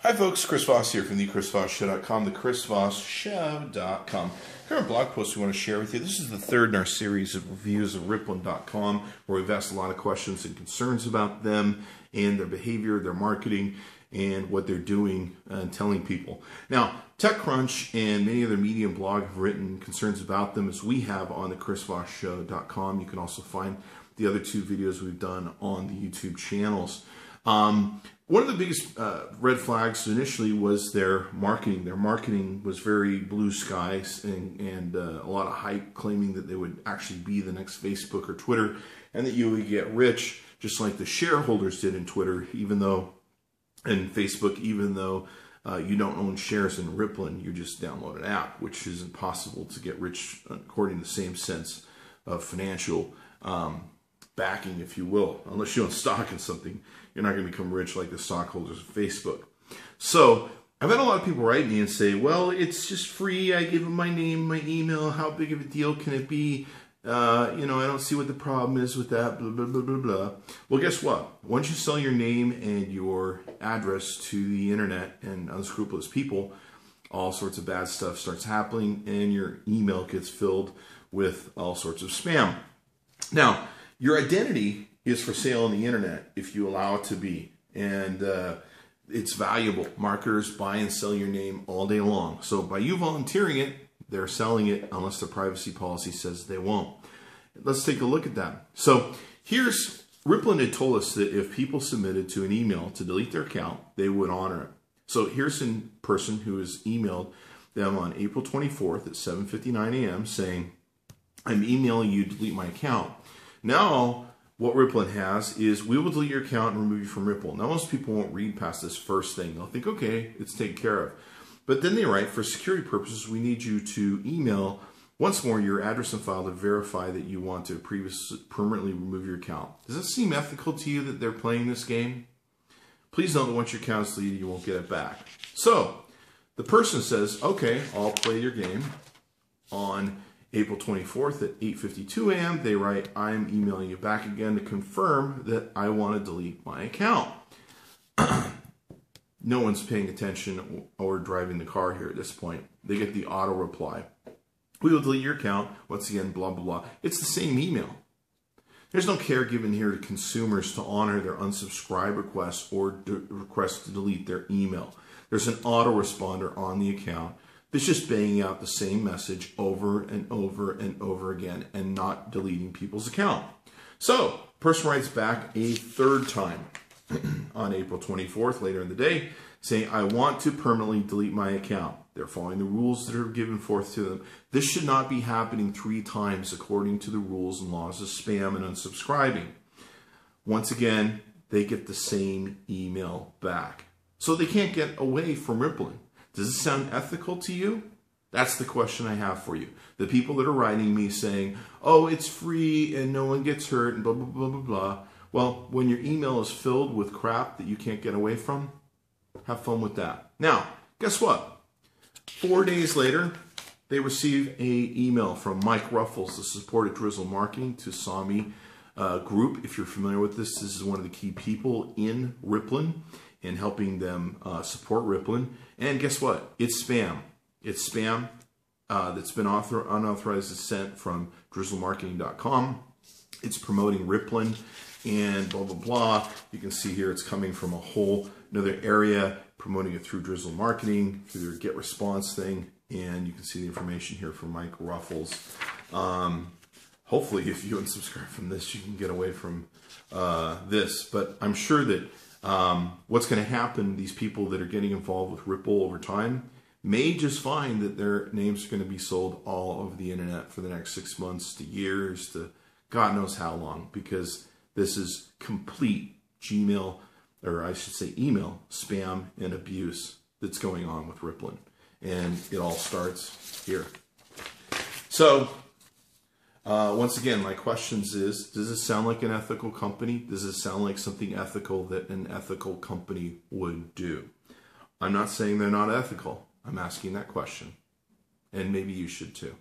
Hi folks, Chris Voss here from the chrisvossshow.com, the chrisvossshow.com. Current blog post we want to share with you. This is the third in our series of reviews of Rippln.com, where we've asked a lot of questions and concerns about them and their behavior, their marketing, and what they're doing and telling people. Now, TechCrunch and many other media and blog have written concerns about them, as we have on the chrisvossshow.com. You can also find the other two videos we've done on the YouTube channels. One of the biggest red flags initially was their marketing. Their marketing was very blue skies and a lot of hype, claiming that they would actually be the next Facebook or Twitter, and that you would get rich just like the shareholders did in Twitter, and Facebook, even though you don't own shares in Rippln, you just download an app, which is impossible to get rich according to the same sense of financial backing, if you will. Unless you own stock in something, you're not going to become rich like the stockholders of Facebook. So I've had a lot of people write me and say, well, it's just free. I give them my name, my email. How big of a deal can it be? I don't see what the problem is with that, blah, blah, blah, blah, blah. Well, guess what? Once you sell your name and your address to the internet and unscrupulous people, all sorts of bad stuff starts happening, and your email gets filled with all sorts of spam. Now, your identity is for sale on the internet if you allow it to be, and it's valuable. Marketers buy and sell your name all day long. So by you volunteering it, they're selling it unless the privacy policy says they won't. Let's take a look at that. So here's, Rippln had told us that if people submitted to an email to delete their account, they would honor it. So here's a person who has emailed them on April 24th at 7:59 a.m. saying, I'm emailing you to delete my account. Now, what Rippln has is, we will delete your account and remove you from Rippln. Now, most people won't read past this first thing. They'll think, okay, it's taken care of. But then they write, for security purposes, we need you to email once more your address and file to verify that you want to permanently remove your account. Does it seem ethical to you that they're playing this game? Please note that once your account is deleted, you won't get it back. So the person says, okay, I'll play your game. On April 24th at 8:52 a.m., they write, I'm emailing you back again to confirm that I want to delete my account. No one's paying attention or driving the car here at this point. They get the auto reply. We will delete your account. Once again, blah, blah, blah. It's the same email. There's no care given here to consumers to honor their unsubscribe requests or request to delete their email. There's an autoresponder on the account that's just banging out the same message over and over and over again and not deleting people's account. So, the person writes back a third time on April 24th, later in the day, saying, I want to permanently delete my account. They're following the rules that are given forth to them. This should not be happening 3 times according to the rules and laws of spam and unsubscribing. Once again, they get the same email back. So they can't get away from Rippln. Does it sound ethical to you? That's the question I have for you. The people that are writing me saying, oh, it's free and no one gets hurt and blah, blah, blah, blah, blah. Well, when your email is filled with crap that you can't get away from, have fun with that. Now, guess what? 4 days later, they receive an email from Mike Ruffles, the support at Drizzle Marketing, to Sami Group. If you're familiar with this, this is one of the key people in Rippln and helping them support Rippln. And guess what? It's spam. It's spam that's been unauthorized sent from drizzlemarketing.com. It's promoting Rippln and blah, blah, blah. You can see here it's coming from a whole another area, promoting it through Drizzle Marketing, through their Get Response thing. And you can see the information here from Mike Ruffles. Hopefully, if you unsubscribe from this, you can get away from this. But I'm sure that what's going to happen, these people that are getting involved with Rippln over time may just find that their names are going to be sold all over the internet for the next 6 months to years to God knows how long, because this is complete Gmail, or I should say email, spam and abuse that's going on with Rippln. And it all starts here. So, once again, my questions is, does it sound like an ethical company? Does it sound like something ethical that an ethical company would do? I'm not saying they're not ethical. I'm asking that question. And maybe you should too.